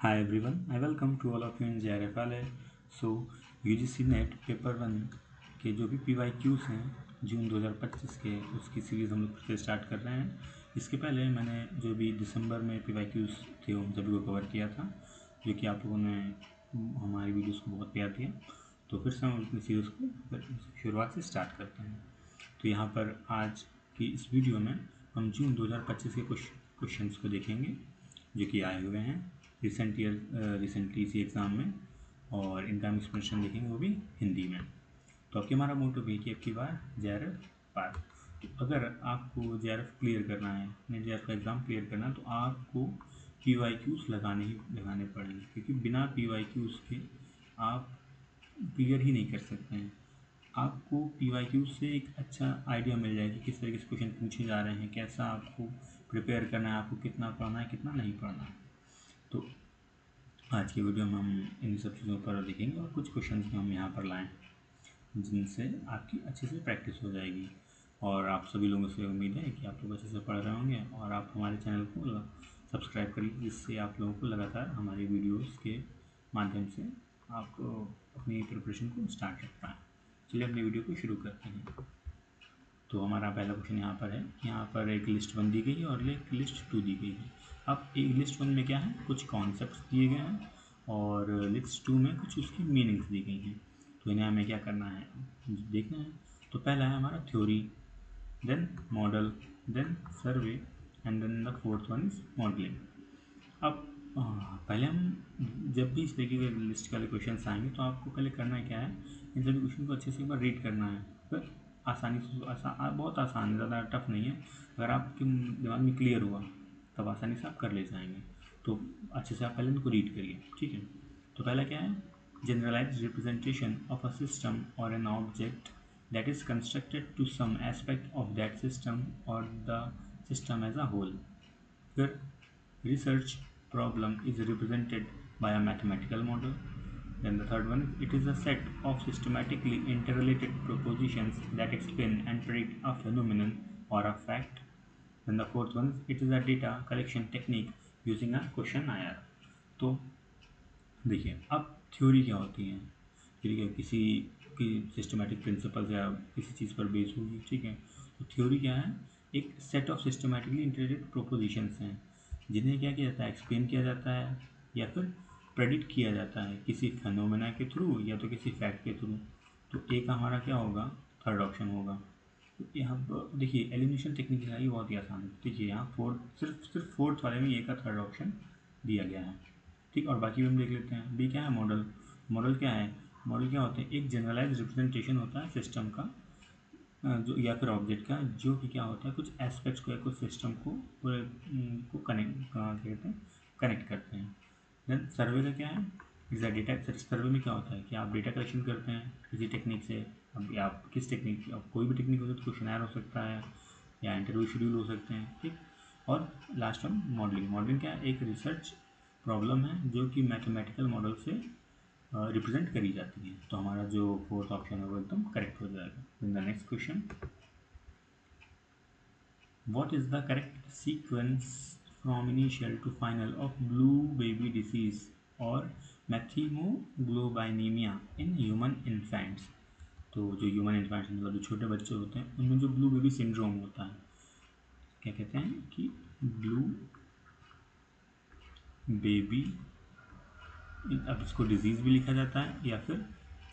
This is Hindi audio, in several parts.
Hi everyone, I welcome to all of you in JRFL. So UGC net paper 1 के जो भी PYQs हैं जून 2025 के, उसकी सीरीज़ हम लोग फिर से स्टार्ट कर रहे हैं। इसके पहले मैंने जो भी दिसंबर में PYQs थे उन सभी को कवर किया था, जो कि आप लोगों ने हमारी वीडियोस को बहुत प्यार दिया। तो फिर से हम अपनी सीरीज़ को शुरुआत से स्टार्ट करते हैं। तो यहाँ पर आज की इस वीडियो में हम जून 2025 के कुछ क्वेश्चंस को देखेंगे जो कि आए हुए हैं रिसेंटली इसी एग्ज़ाम में, और इनका हम एक्सप्लेनेशन देखेंगे वो भी हिंदी में। तो आपकी हमारा मोटो भी कि आपकी बार JRF पार। तो अगर आपको JRF क्लियर करना है, अपने JRF का एग्ज़ाम क्लियर करना है, तो आपको PYQs लगाने पड़ेंगे, क्योंकि बिना PYQs के आप क्लियर ही नहीं कर सकते हैं। आपको PYQ से एक अच्छा आइडिया मिल जाएगा कि किस तरीके से क्वेश्चन पूछे जा रहे हैं, कैसा आपको प्रिपेयर करना है, आपको कितना पढ़ना है, कितना नहीं पढ़ना है। तो आज की वीडियो में हम इन सब चीज़ों पर देखेंगे और कुछ क्वेश्चंस भी हम यहाँ पर लाएँ जिनसे आपकी अच्छे से प्रैक्टिस हो जाएगी। और आप सभी लोगों से उम्मीद है कि आप लोग अच्छे से पढ़ रहे होंगे और आप हमारे चैनल को सब्सक्राइब कर लीजिए, जिससे आप लोगों को लगातार हमारी वीडियोस के माध्यम से आप अपनी प्रिपरेशन को स्टार्ट कर पाएँ। चलिए अपनी वीडियो को शुरू करते हैं। तो हमारा पहला क्वेश्चन यहाँ पर है, यहाँ पर एक लिस्ट 1 दी गई है और एक लिस्ट 2 दी गई है। अब एक लिस्ट 1 में क्या है, कुछ कॉन्सेप्ट्स दिए गए हैं और लिस्ट 2 में कुछ उसकी मीनिंग्स दी गई हैं। तो इन्हें हमें क्या करना है, देखना है। तो पहला है हमारा theory, then model, then survey and then the fourth one is modelling. अब पहले हम जब भी इस तरीके के लिस्ट वाले क्वेश्चन आएंगे तो आपको पहले करना है क्या है, इन सभी क्वेश्चन को अच्छे से एक बार रीड करना है। फिर आसानी से बहुत आसान है, ज़्यादा टफ नहीं है। अगर आपके दिमाग में क्लियर हुआ तब आसानी से आप कर ले जाएंगे। तो अच्छे से आप पहले इनको रीड करिए, ठीक है। तो पहला क्या है, generalise representation of a system और an object that is constructed to some aspect of that system or the system as a whole. फिर research problem is represented by a mathematical model. Then the third one, it is a set of systematically interrelated propositions that explain and predict a phenomenon or a fact. Then the fourth one, it is a data collection technique using a questionnaire. तो देखिए, अब थ्योरी क्या होती है, थ्योरी क्या किसी की सिस्टमेटिक प्रिंसिपल्स या किसी चीज़ पर बेस होगी, ठीक है। तो थ्योरी क्या है, एक set of systematically integrated propositions हैं जिन्हें क्या किया जाता है, एक्सप्लेन किया जाता है या फिर प्रेडिक्ट किया जाता है किसी फेनोमेना के थ्रू या तो किसी फैक्ट के थ्रू। तो ए का हमारा क्या होगा, थर्ड ऑप्शन होगा। तो यहाँ पर देखिए एलिमिनेशन टेक्निक है, ये बहुत ही आसान है। देखिए यहाँ सिर्फ फोर्थ वाले में ए का थर्ड ऑप्शन दिया गया है, ठीक। और बाकी भी हम देख लेते हैं। बी क्या है, मॉडल। मॉडल क्या है, मॉडल क्या होता है, एक जनरलाइज रिप्रेजेंटेशन होता है सिस्टम का जो या फिर ऑब्जेक्ट का, जो कि क्या होता है कुछ एस्पेक्ट्स को या कुछ सिस्टम को पूरे को कनेक्ट करते हैं। देन सर्वे का क्या है, इज अ डेटा। सर्वे में क्या होता है कि आप डेटा कलेक्शन करते हैं किसी टेक्निक से। अब आप किस टेक्निक, अब कोई भी टेक्निक हो सकती है, क्वेश्चनर हो सकता है या इंटरव्यू शेड्यूल हो सकते हैं, ठीक। और लास्ट वन मॉडलिंग। मॉडलिंग क्या है, एक रिसर्च प्रॉब्लम है जो कि मैथमेटिकल मॉडल से रिप्रेजेंट करी जाती है। तो हमारा जो फोर्थ ऑप्शन है वो एकदम करेक्ट हो जाएगा। In the next question, what is the correct sequence from initial to final of blue baby disease और मैथीमोग्लोबाइनीमिया इन ह्यूमन इन्फेंट्स। तो जो ह्यूमन इन्फेंट्स मतलब जो छोटे बच्चे होते हैं उनमें जो ब्लू बेबी सिंड्रोम होता है, क्या कहते हैं कि ब्लू बेबी, अब इसको डिजीज़ भी लिखा जाता है या फिर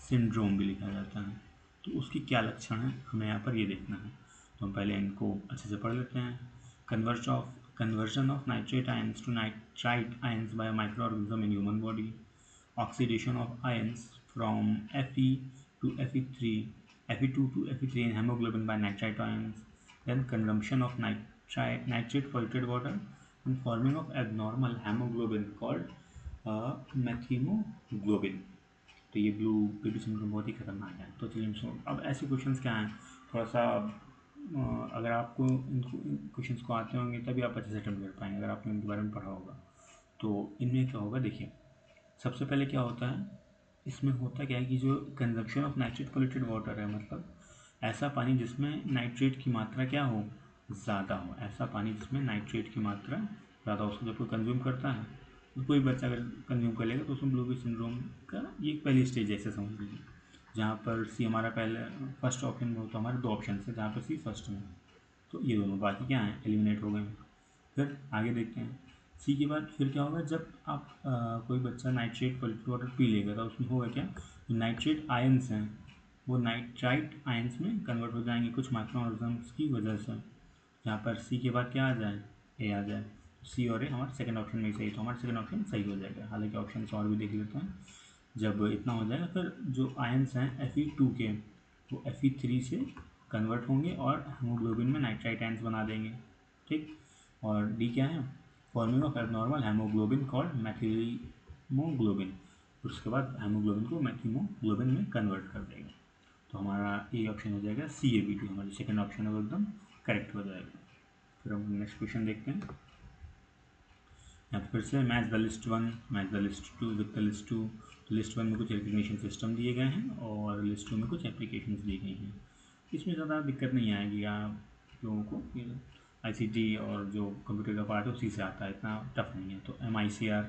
सिंड्रोम भी लिखा जाता है। तो उसकी क्या लक्षण है हमें यहाँ पर ये देखना है। तो हम पहले इनको अच्छे से पढ़ लेते हैं। Conversion of nitrate ions to nitrite ions by microorganism in human body, oxidation of ions from Fe to Fe3, Fe2 to Fe3 in hemoglobin by nitrite ions, then consumption of nitrate polluted water and forming of abnormal hemoglobin called मैथीमोग्लोबिन। तो ये ब्लू बेबी सिंड्रोम बहुत ही खतरनाक है। तो चलिए सुनो, अब ऐसे क्वेश्चंस क्या हैं, थोड़ा सा अगर आपको इन क्वेश्चंस को आते होंगे तभी आप अच्छे से अटेम्प्ट कर पाएंगे, अगर आपने इनके बारे में पढ़ा होगा। तो इनमें क्या होगा, देखिए सबसे पहले क्या होता है, इसमें होता क्या है कि जो consumption of nitrate polluted water है, मतलब ऐसा पानी जिसमें नाइट्रेट की मात्रा क्या हो, ज़्यादा हो। ऐसा पानी जिसमें नाइट्रेट की मात्रा ज़्यादा हो, उसको जब कोई कंज्यूम करता है तो कोई बच्चा अगर कंज्यूम कर लेगा तो उसमें ब्लूबी सिंड्रोम का ये एक पहली स्टेज ऐसे समझ लीजिए, जहाँ पर सी हमारा पहले फर्स्ट ऑप्शन में हो तो हमारे दो ऑप्शन है जहाँ पर सी फर्स्ट में, तो ये दोनों बाकी क्या हैं एलिमिनेट हो गए। फिर आगे देखते हैं सी के बाद फिर क्या होगा, जब आप कोई बच्चा नाइट्रेट पॉल्यूटेड वाटर पी लेगा तो उसमें होगा क्या, जो नाइट्रेट आयंस हैं वो नाइट्राइट आयंस में कन्वर्ट हो जाएंगे कुछ माइक्रो ऑर्गेनिज्म्स की वजह से, जहाँ पर सी के बाद क्या आ जाए, ए आ जाए। सी और ए हमारे सेकंड ऑप्शन में ही सही, तो हमारा सेकंड ऑप्शन सही हो जाएगा। हालांकि ऑप्शन और भी देख लेते हैं। जब इतना हो जाएगा फिर जो आयंस हैं Fe2 के वो Fe3 से कन्वर्ट होंगे और हेमोग्लोबिन में नाइट्राइट आयंस बना देंगे, ठीक। और डी क्या है, forming of abnormal haemoglobin called methaemoglobin, उसके बाद हेमोग्लोबिन को मैथिमोग्लोबिन में कन्वर्ट कर देगा। तो हमारा ए ऑप्शन हो जाएगा CABD, हमारा सेकंड ऑप्शन है वो एकदम करेक्ट हो जाएगा। फिर हम नेक्स्ट क्वेश्चन देखते हैं। यहाँ फिर से match the list 1, match the list 2 with the list 2। तो लिस्ट 1 में कुछ रिकग्निशन सिस्टम दिए गए हैं और लिस्ट 2 में कुछ एप्लीकेशंस दी गई हैं। इसमें ज़्यादा दिक्कत नहीं आएगी आप लोगों को, ICT और जो कंप्यूटर का पार्ट है उसी से आता है, इतना टफ नहीं है। तो MICR,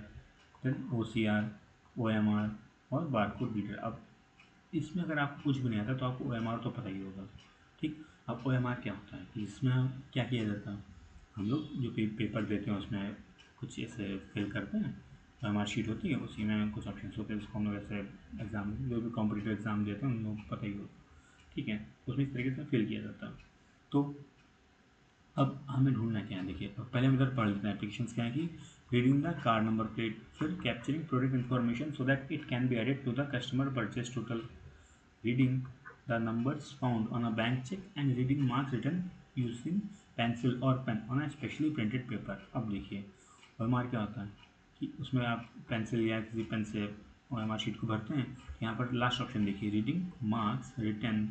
देन OCR, OMR और बारकोड रीडर। अब इसमें अगर आपको कुछ भी नहीं आता तो आपको OMR तो पता ही होगा, ठीक। अब OMR क्या होता है कि इसमें क्या किया जाता है, हम लोग जो पेपर देते हैं उसमें कुछ ऐसे फिल करते हैं, OMR शीट होती है उसी में कुछ ऑप्शन होते हैं जिसको हम लोग ऐसे एग्ज़ाम जो भी कॉम्पिटिटिव एग्ज़ाम देते हैं उन लोगों को पता ही होगा, ठीक है। उसमें इस तरीके से फिल किया जाता है। तो अब हमें ढूंढना क्या है, देखिए पहले हम इधर पढ़ लेते हैं एप्लीकेशंस क्या है कि reading the car number plate, फिर capturing product information so that it can be added to the customer purchase total, reading the numbers found on a bank check and reading marks written using pencil or pen on a specially printed paper। अब देखिए OMR क्या होता है कि उसमें आप पेंसिल या किसी पेन से OMR शीट को भरते हैं। यहाँ पर लास्ट ऑप्शन देखिए, reading marks written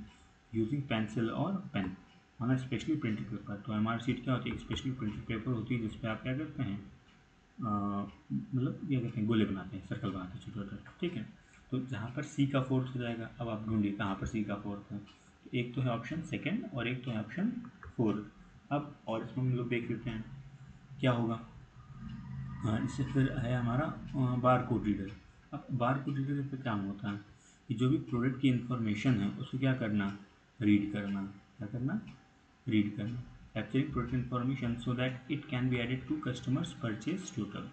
using pencil और pen on a specially printed paper. तो OMR शीट क्या होती है, स्पेशली प्रिंटेड पेपर होती है जिसपे आप क्या करते हैं, मतलब क्या कहते हैं, गोले बनाते हैं, सर्कल बनाते हैं छोटे छोटे, ठीक है। तो जहाँ पर सी का फोर्थ हो जाएगा। अब आप ढूंढिए कहाँ पर सी का फोर्थ है, तो एक तो है ऑप्शन सेकंड और एक तो है ऑप्शन फोर्थ। अब और इसमें हम लोग देख लेते हैं क्या होगा। इससे फिर है हमारा बार कोड रीडर। अब बार कोड रीडर पर क्या होता है कि जो भी प्रोडक्ट की इंफॉर्मेशन है उसको क्या करना, रीड करना, क्या करना, रीड करना। Capturing product information so that it can be added to customers purchase total.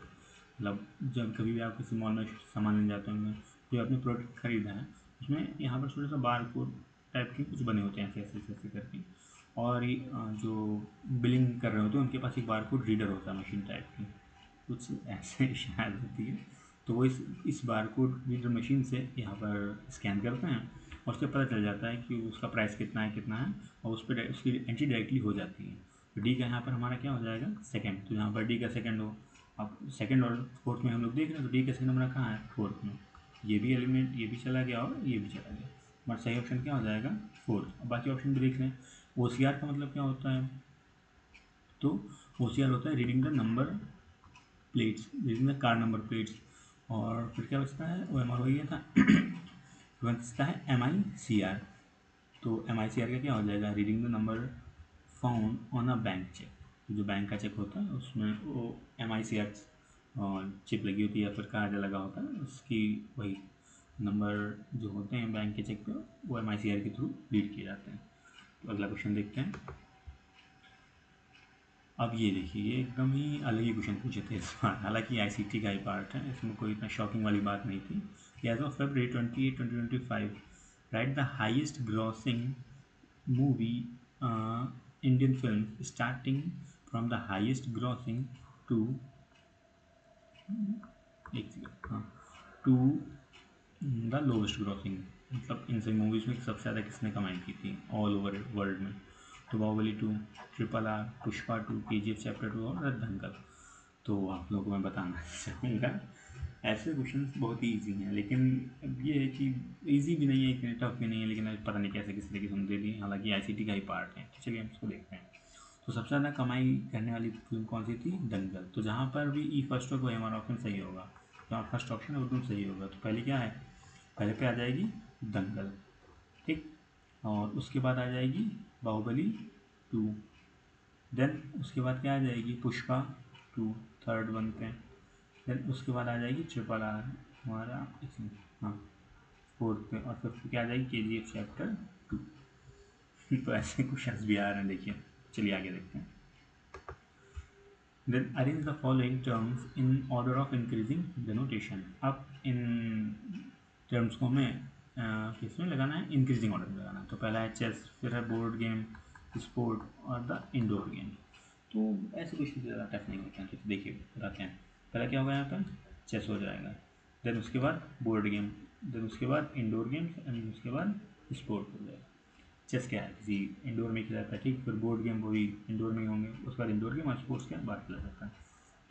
मतलब जब कभी भी आप किसी मॉल में सामान लेने जाते होंगे, जो आपने प्रोडक्ट खरीदा है उसमें यहाँ पर छोटा सा बार कोड टाइप के कुछ बने होते हैं ऐसे ऐसे ऐसे करके, और जो बिलिंग कर रहे होते हैं उनके पास एक बार कोड रीडर होता है मशीन टाइप की, कुछ ऐसे शायद होती है। तो वो इस बार कोड रीडर मशीन से यहाँ पर स्कैन करते हैं और उससे पता चल जाता है कि उसका प्राइस कितना है, और उस पर उसकी एंट्री डायरेक्टली हो जाती है। तो डी का यहाँ पर हमारा क्या हो जाएगा, सेकंड। तो यहाँ पर डी का सेकंड हो, अब सेकंड और फोर्थ में हम लोग देख रहे हैं तो डी का सेकंड हमारा कहाँ है, फोर्थ में। ये भी एलिमेंट, ये भी चला गया और ये भी चला गया, हमारा सही ऑप्शन क्या हो जाएगा, फोर्थ। अब बाकी ऑप्शन भी देख लें। OCR का मतलब क्या होता है, तो OCR होता है reading the number plates, reading the car number plates. और फिर क्या बचता है, OMR हो गया था बचता है MICR। तो MICR का क्या हो जाएगा, reading the number found on a bank cheque. जो बैंक का चेक होता है उसमें वो MICR चिप लगी होती है या फिर कार्ड लगा होता है, उसकी वही नंबर जो होते हैं बैंक के चेक पे वो MICR के थ्रू रीड किए जाते हैं। तो अगला क्वेश्चन देखते हैं। अब ये देखिए, ये एकदम ही अलग ही क्वेश्चन पूछे थे इस बार, हालांकि ICT का ही पार्ट है, इसमें कोई इतना शॉकिंग वाली बात नहीं थी। As of February 28, 2025 right the highest grossing movie Indian film starting from the highest grossing to हाँ टू द लोवेस्ट ग्रॉसिंग, मतलब इन सभी मूवीज़ में सबसे ज़्यादा किसने कमाई की थी ऑल ओवर वर्ल्ड में। तो Baahubali 2, RRR, Pushpa 2, KGF chapter 2 और दंगल। तो आप लोगों को मैं बताना चाहूँगा ऐसे क्वेश्चन बहुत ही ईजी हैं, लेकिन अब ये है कि ईजी भी नहीं है इतने टफ भी नहीं है, लेकिन पता नहीं कैसे किस तरीके से हम दे दिए, हालांकि ICT का ही पार्ट है। तो चलिए हम इसको देखते हैं। तो सबसे ज़्यादा कमाई करने वाली फिल्म कौन सी थी, दंगल। तो जहाँ पर भी ई फर्स्ट हो हमारा ऑप्शन सही होगा, जहाँ फर्स्ट ऑप्शन है एकदम सही होगा। तो पहले क्या है, पहले पे आ जाएगी दंगल, ठीक। और उसके बाद आ जाएगी बाहुबली 2, देन उसके बाद क्या आ जाएगी, पुष्पा 2 थर्ड वन पे, देन उसके बाद आ जाएगी ट्रिपल आर हमारा, हाँ फोर्थ पे, और फिफ्थ पे क्या आ जाएगी KGF चैप्टर 2। तो ऐसे क्वेश्चंस भी आ रहे हैं, देखिए चलिए आगे देखते हैं। Then arrange the following terms in order of increasing denotation. अब इन टर्म्स को हमें किस में लगाना है, इंक्रीजिंग ऑर्डर में लगाना है। तो पहला है चेस, फिर है बोर्ड गेम, स्पोर्ट और द इंडोर गेम। तो ऐसे कुछ ज़्यादा टफ नहीं होते हैं, तो देखिए बताते हैं। पहला क्या होगा यहाँ पर, चेस हो जाएगा, देन उसके बाद बोर्ड गेम, देन उसके बाद इंडोर गेम्स, एंड उसके बाद स्पोर्ट हो जाएगा। चेस क्या है, किसी इंडोर में खेला जाता है, ठीक, फिर बोर्ड गेम वो भी इंडोर में ही होंगे, उसके बाद इंडोर गेम और स्पोर्ट्स के बाद खेला जाता है।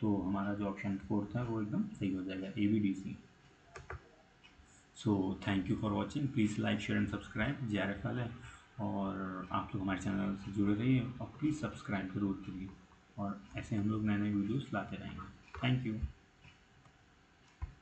तो हमारा जो ऑप्शन फोर्थ है वो एकदम सही हो जाएगा, ABDC। So thank you for watching, please like share and subscribe. JRF वाले, और आप लोग हमारे चैनल से जुड़े रहिए और प्लीज़ सब्सक्राइब ज़रूर करिए, और ऐसे हम लोग नए नए वीडियोस लाते रहेंगे। Thank you.